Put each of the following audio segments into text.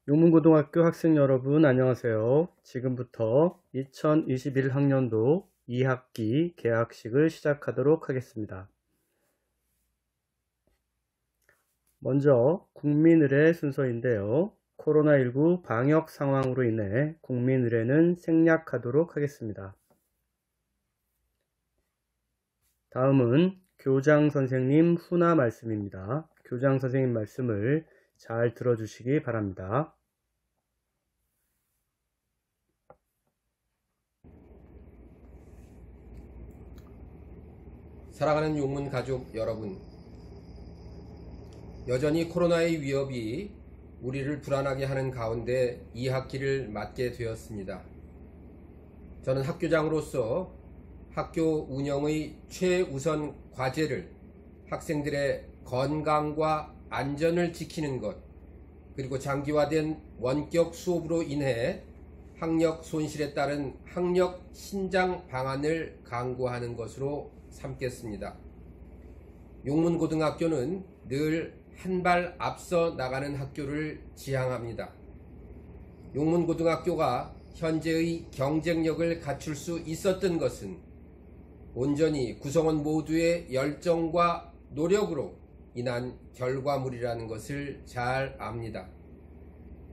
용문고등학교 학생 여러분 안녕하세요. 지금부터 2021학년도 2학기 개학식을 시작하도록 하겠습니다. 먼저 국민의례 순서인데요. 코로나19 방역 상황으로 인해 국민의례는 생략하도록 하겠습니다. 다음은 교장 선생님 훈화 말씀입니다. 교장 선생님 말씀을 잘 들어주시기 바랍니다. 사랑하는 용문 가족 여러분, 여전히 코로나의 위협이 우리를 불안하게 하는 가운데 2학기를 맞게 되었습니다. 저는 학교장으로서 학교 운영의 최우선 과제를 학생들의 건강과 안전을 지키는 것, 그리고 장기화된 원격 수업으로 인해 학력 손실에 따른 학력 신장 방안을 강구하는 것으로 삼겠습니다. 용문고등학교는 늘 한 발 앞서 나가는 학교를 지향합니다. 용문고등학교가 현재의 경쟁력을 갖출 수 있었던 것은 온전히 구성원 모두의 열정과 노력으로 인한 결과물이라는 것을 잘 압니다.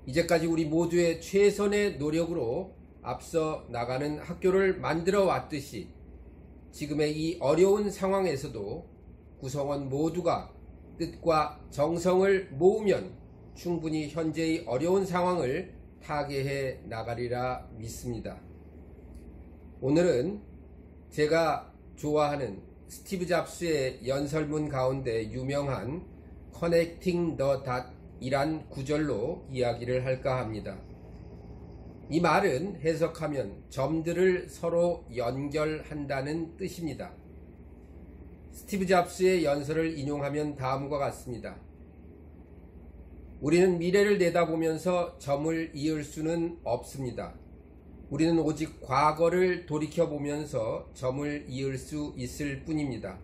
이제까지 우리 모두의 최선의 노력으로 앞서 나가는 학교를 만들어 왔듯이 지금의 이 어려운 상황에서도 구성원 모두가 뜻과 정성을 모으면 충분히 현재의 어려운 상황을 타개해 나가리라 믿습니다. 오늘은 제가 좋아하는 스티브 잡스의 연설문 가운데 유명한 Connecting the Dot 이란 구절로 이야기를 할까 합니다. 이 말은 해석하면 점들을 서로 연결한다는 뜻입니다. 스티브 잡스의 연설을 인용하면 다음과 같습니다. 우리는 미래를 내다보면서 점을 이을 수는 없습니다. 우리는 오직 과거를 돌이켜보면서 점을 이을 수 있을 뿐입니다.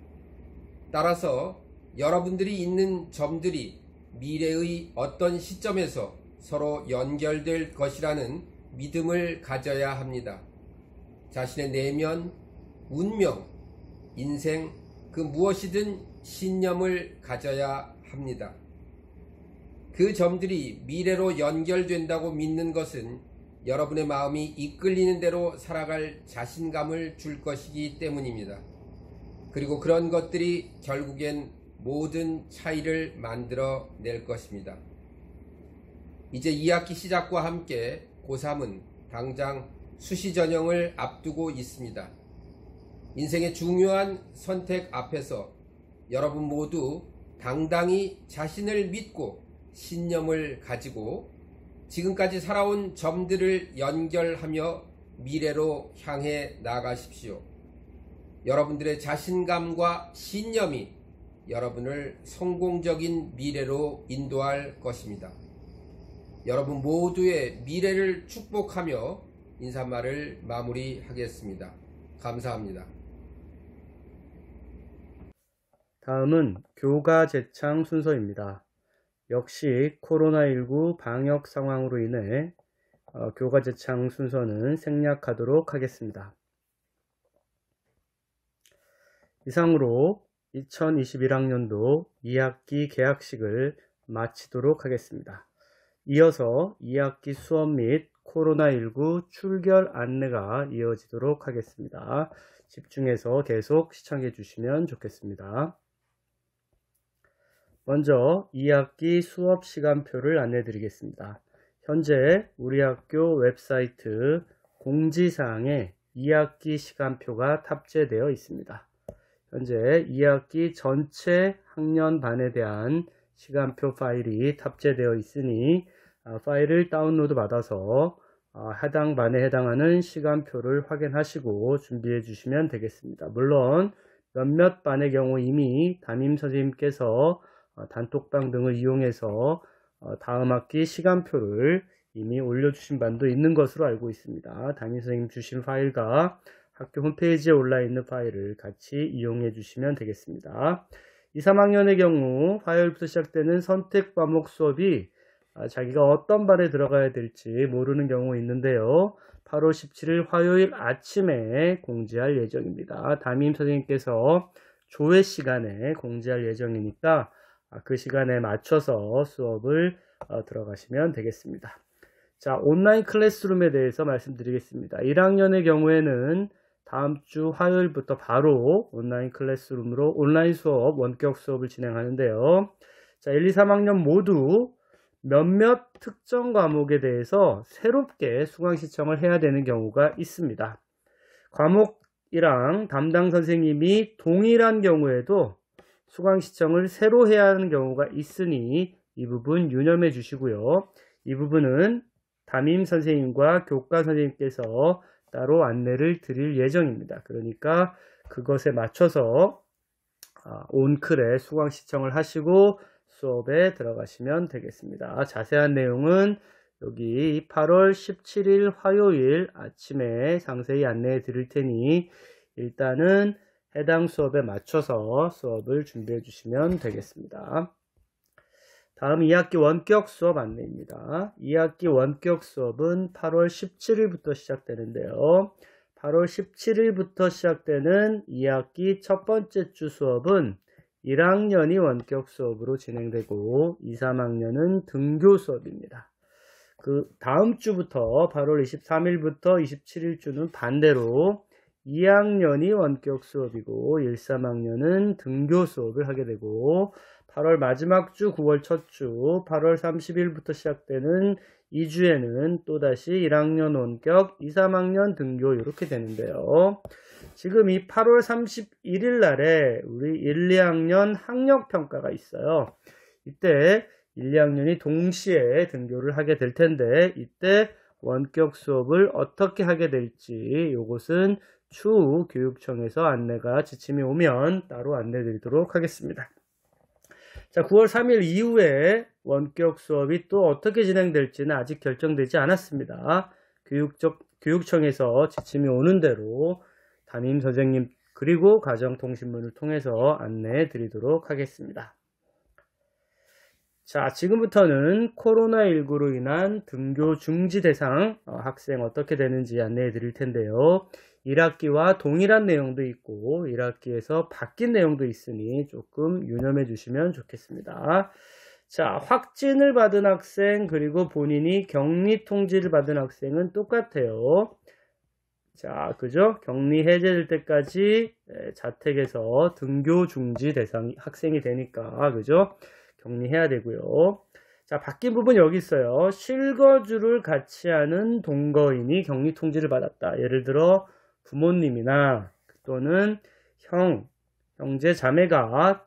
따라서 여러분들이 있는 점들이 미래의 어떤 시점에서 서로 연결될 것이라는 믿음을 가져야 합니다. 자신의 내면, 운명, 인생, 그 무엇이든 신념을 가져야 합니다. 그 점들이 미래로 연결된다고 믿는 것은 여러분의 마음이 이끌리는 대로 살아갈 자신감을 줄 것이기 때문입니다. 그리고 그런 것들이 결국엔 모든 차이를 만들어 낼 것입니다. 이제 2학기 시작과 함께 고3은 당장 수시 전형을 앞두고 있습니다. 인생의 중요한 선택 앞에서 여러분 모두 당당히 자신을 믿고 신념을 가지고 지금까지 살아온 점들을 연결하며 미래로 향해 나가십시오. 여러분들의 자신감과 신념이 여러분을 성공적인 미래로 인도할 것입니다. 여러분 모두의 미래를 축복하며 인사말을 마무리하겠습니다. 감사합니다. 다음은 교가 제창 순서입니다. 역시 코로나19 방역 상황으로 인해 교가 제창 순서는 생략하도록 하겠습니다. 이상으로 2021학년도 2학기 개학식을 마치도록 하겠습니다. 이어서 2학기 수업 및 코로나19 출결 안내가 이어지도록 하겠습니다. 집중해서 계속 시청해 주시면 좋겠습니다. 먼저 2학기 수업 시간표를 안내 드리겠습니다. 현재 우리 학교 웹사이트 공지사항에 2학기 시간표가 탑재되어 있습니다. 현재 2학기 전체 학년반에 대한 시간표 파일이 탑재되어 있으니 파일을 다운로드 받아서 해당 반에 해당하는 시간표를 확인하시고 준비해 주시면 되겠습니다. 물론 몇몇 반의 경우 이미 담임 선생님께서 단톡방 등을 이용해서 다음 학기 시간표를 이미 올려주신 반도 있는 것으로 알고 있습니다. 담임 선생님 주신 파일과 학교 홈페이지에 올라 있는 파일을 같이 이용해 주시면 되겠습니다. 2, 3학년의 경우 화요일부터 시작되는 선택 과목 수업이 자기가 어떤 반에 들어가야 될지 모르는 경우 있는데요. 8월 17일 화요일 아침에 공지할 예정입니다. 담임 선생님께서 조회 시간에 공지할 예정이니까 그 시간에 맞춰서 수업을 들어가시면 되겠습니다. 자, 온라인 클래스룸에 대해서 말씀드리겠습니다. 1학년의 경우에는 다음 주 화요일부터 바로 온라인 클래스룸으로 온라인 수업, 원격 수업을 진행하는데요. 자, 1, 2, 3학년 모두 몇몇 특정 과목에 대해서 새롭게 수강 신청을 해야 되는 경우가 있습니다. 과목이랑 담당 선생님이 동일한 경우에도 수강 신청을 새로 해야 하는 경우가 있으니 이 부분 유념해 주시고요. 이 부분은 담임 선생님과 교과 선생님께서 따로 안내를 드릴 예정입니다. 그러니까 그것에 맞춰서 온클에 수강 신청을 하시고 수업에 들어가시면 되겠습니다. 자세한 내용은 여기 8월 17일 화요일 아침에 상세히 안내해 드릴 테니 일단은 해당 수업에 맞춰서 수업을 준비해 주시면 되겠습니다. 다음 2학기 원격 수업 안내입니다. 2학기 원격 수업은 8월 17일부터 시작되는데요. 8월 17일부터 시작되는 2학기 첫 번째 주 수업은 1학년이 원격 수업으로 진행되고 2, 3학년은 등교 수업입니다. 그 다음 주부터 8월 23일부터 27일주는 반대로 2학년이 원격 수업이고 1, 3학년은 등교 수업을 하게 되고 8월 마지막 주 9월 첫 주 8월 30일부터 시작되는 2주에는 또다시 1학년 원격 2, 3학년 등교 이렇게 되는데요. 지금 이 8월 31일 날에 우리 1, 2학년 학력평가가 있어요. 이때 1, 2학년이 동시에 등교를 하게 될 텐데 이때 원격 수업을 어떻게 하게 될지 이것은 추후 교육청에서 안내가 지침이 오면 따로 안내 드리도록 하겠습니다. 자, 9월 3일 이후에 원격 수업이 또 어떻게 진행될지는 아직 결정되지 않았습니다. 교육청에서 지침이 오는 대로 담임 선생님 그리고 가정통신문을 통해서 안내해 드리도록 하겠습니다. 자, 지금부터는 코로나19로 인한 등교 중지 대상 학생 어떻게 되는지 안내해 드릴 텐데요. 1학기와 동일한 내용도 있고 1학기에서 바뀐 내용도 있으니 조금 유념해 주시면 좋겠습니다. 자, 확진을 받은 학생 그리고 본인이 격리 통지를 받은 학생은 똑같아요. 자, 그죠? 격리 해제될 때까지 자택에서 등교 중지 대상 학생이 되니까 그죠? 격리해야 되고요. 자, 바뀐 부분 여기 있어요. 실거주를 같이 하는 동거인이 격리 통지를 받았다. 예를 들어 부모님이나 또는 형제, 자매가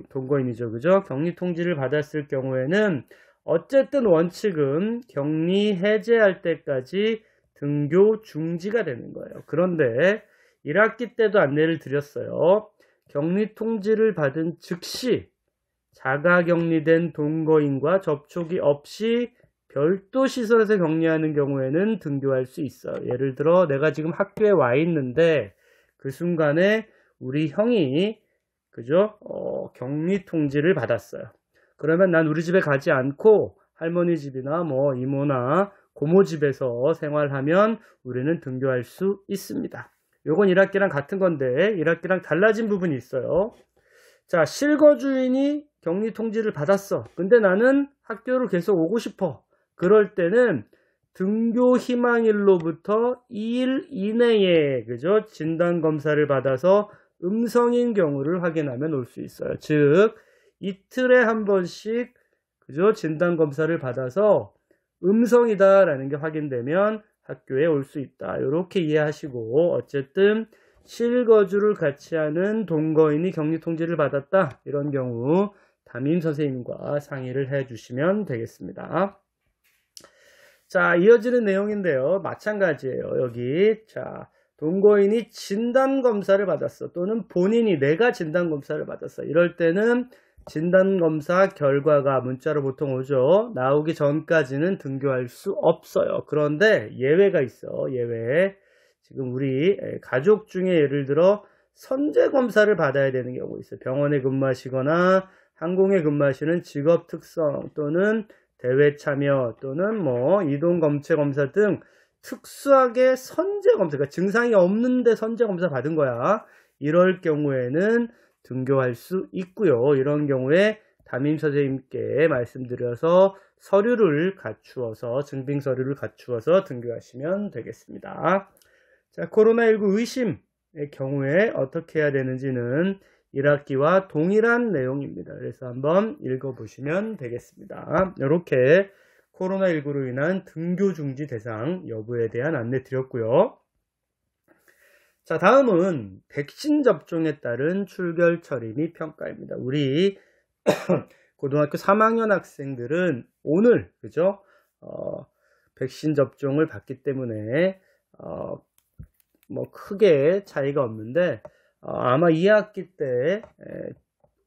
동거인이죠. 그죠? 격리 통지를 받았을 경우에는 어쨌든 원칙은 격리 해제할 때까지 등교 중지가 되는 거예요. 그런데 1학기 때도 안내를 드렸어요. 격리 통지를 받은 즉시 자가격리된 동거인과 접촉이 없이 별도 시설에서 격리하는 경우에는 등교할 수 있어요. 예를 들어 내가 지금 학교에 와 있는데 그 순간에 우리 형이 그죠? 격리 통지를 받았어요. 그러면 난 우리 집에 가지 않고 할머니 집이나 뭐 이모나 고모 집에서 생활하면 우리는 등교할 수 있습니다. 요건 1학기랑 같은 건데 1학기랑 달라진 부분이 있어요. 자, 실거주인이 격리 통지를 받았어. 근데 나는 학교를 계속 오고 싶어. 그럴 때는 등교 희망일로부터 2일 이내에 그죠? 진단 검사를 받아서 음성인 경우를 확인하면 올 수 있어요. 즉 이틀에 한 번씩 그죠? 진단 검사를 받아서 음성이다라는 게 확인되면 학교에 올 수 있다. 이렇게 이해하시고 어쨌든 실거주를 같이 하는 동거인이 격리 통지를 받았다. 이런 경우 담임 선생님과 상의를 해 주시면 되겠습니다. 자, 이어지는 내용인데요. 마찬가지예요. 여기 자, 동거인이 진단검사를 받았어. 또는 본인이 내가 진단검사를 받았어. 이럴 때는 진단검사 결과가 문자로 보통 오죠. 나오기 전까지는 등교할 수 없어요. 그런데 예외가 있어. 예외. 지금 우리 가족 중에 예를 들어 선제검사를 받아야 되는 경우 있어요. 병원에 근무하시거나 항공에 근무하시는 직업 특성 또는 대회 참여 또는 뭐 이동 검체 검사 등 특수하게 선제 검사, 그러니까 증상이 없는데 선제 검사 받은 거야. 이럴 경우에는 등교할 수 있고요. 이런 경우에 담임 선생님께 말씀드려서 서류를 갖추어서, 증빙 서류를 갖추어서 등교하시면 되겠습니다. 자, 코로나19 의심의 경우에 어떻게 해야 되는지는 1학기와 동일한 내용입니다. 그래서 한번 읽어보시면 되겠습니다. 이렇게 코로나19로 인한 등교 중지 대상 여부에 대한 안내 드렸고요. 자, 다음은 백신 접종에 따른 출결 처리 및 평가입니다. 우리 고등학교 3학년 학생들은 오늘, 그죠? 백신 접종을 받기 때문에, 뭐 크게 차이가 없는데, 아마 2학기 때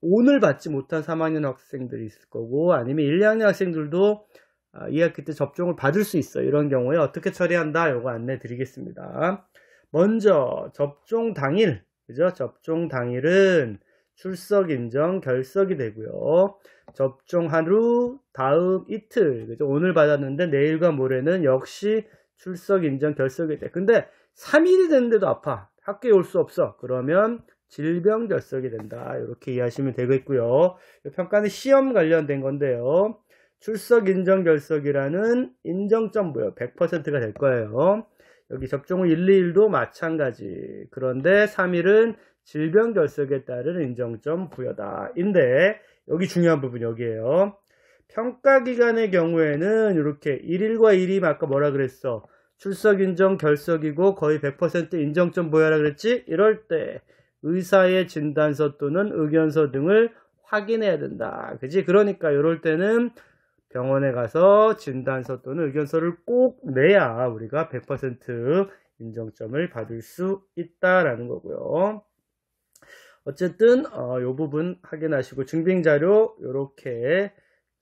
오늘 받지 못한 3학년 학생들이 있을 거고, 아니면 1, 2학년 학생들도 2학기 때 접종을 받을 수 있어요. 이런 경우에 어떻게 처리한다? 요거 안내 드리겠습니다. 먼저 접종 당일, 그죠? 접종 당일은 출석 인정 결석이 되고요. 접종 하루 다음 이틀, 그죠? 오늘 받았는데 내일과 모레는 역시 출석 인정 결석이 돼. 근데 3일이 됐는데도 아파. 학교에 올 수 없어. 그러면 질병 결석이 된다. 이렇게 이해하시면 되겠고요. 평가는 시험 관련된 건데요. 출석 인정 결석이라는 인정점 부여 100%가 될 거예요. 여기 접종 후 1, 2일도 마찬가지. 그런데 3일은 질병 결석에 따른 인정점 부여다. 인데 여기 중요한 부분 여기에요. 평가 기간의 경우에는 이렇게 1일과 2일 아까 뭐라 그랬어? 출석 인정 결석이고 거의 100% 인정점 부여라 그랬지? 이럴 때 의사의 진단서 또는 의견서 등을 확인해야 된다. 그지? 그러니까 이럴 때는 병원에 가서 진단서 또는 의견서를 꼭 내야 우리가 100% 인정점을 받을 수 있다라는 거고요. 어쨌든 이 부분 확인하시고 증빙자료 이렇게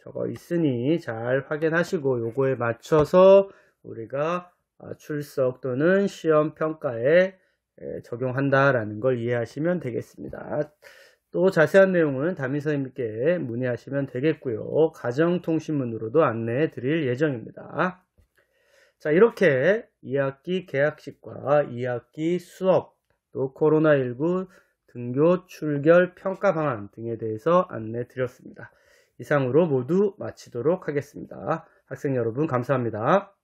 적어 있으니 잘 확인하시고 요거에 맞춰서 우리가 출석 또는 시험 평가에 적용한다라는 걸 이해하시면 되겠습니다. 또 자세한 내용은 담임 선생님께 문의하시면 되겠고요. 가정통신문으로도 안내해 드릴 예정입니다. 자, 이렇게 2학기 개학식과 2학기 수업, 또 코로나19 등교 출결 평가 방안 등에 대해서 안내 드렸습니다. 이상으로 모두 마치도록 하겠습니다. 학생 여러분 감사합니다.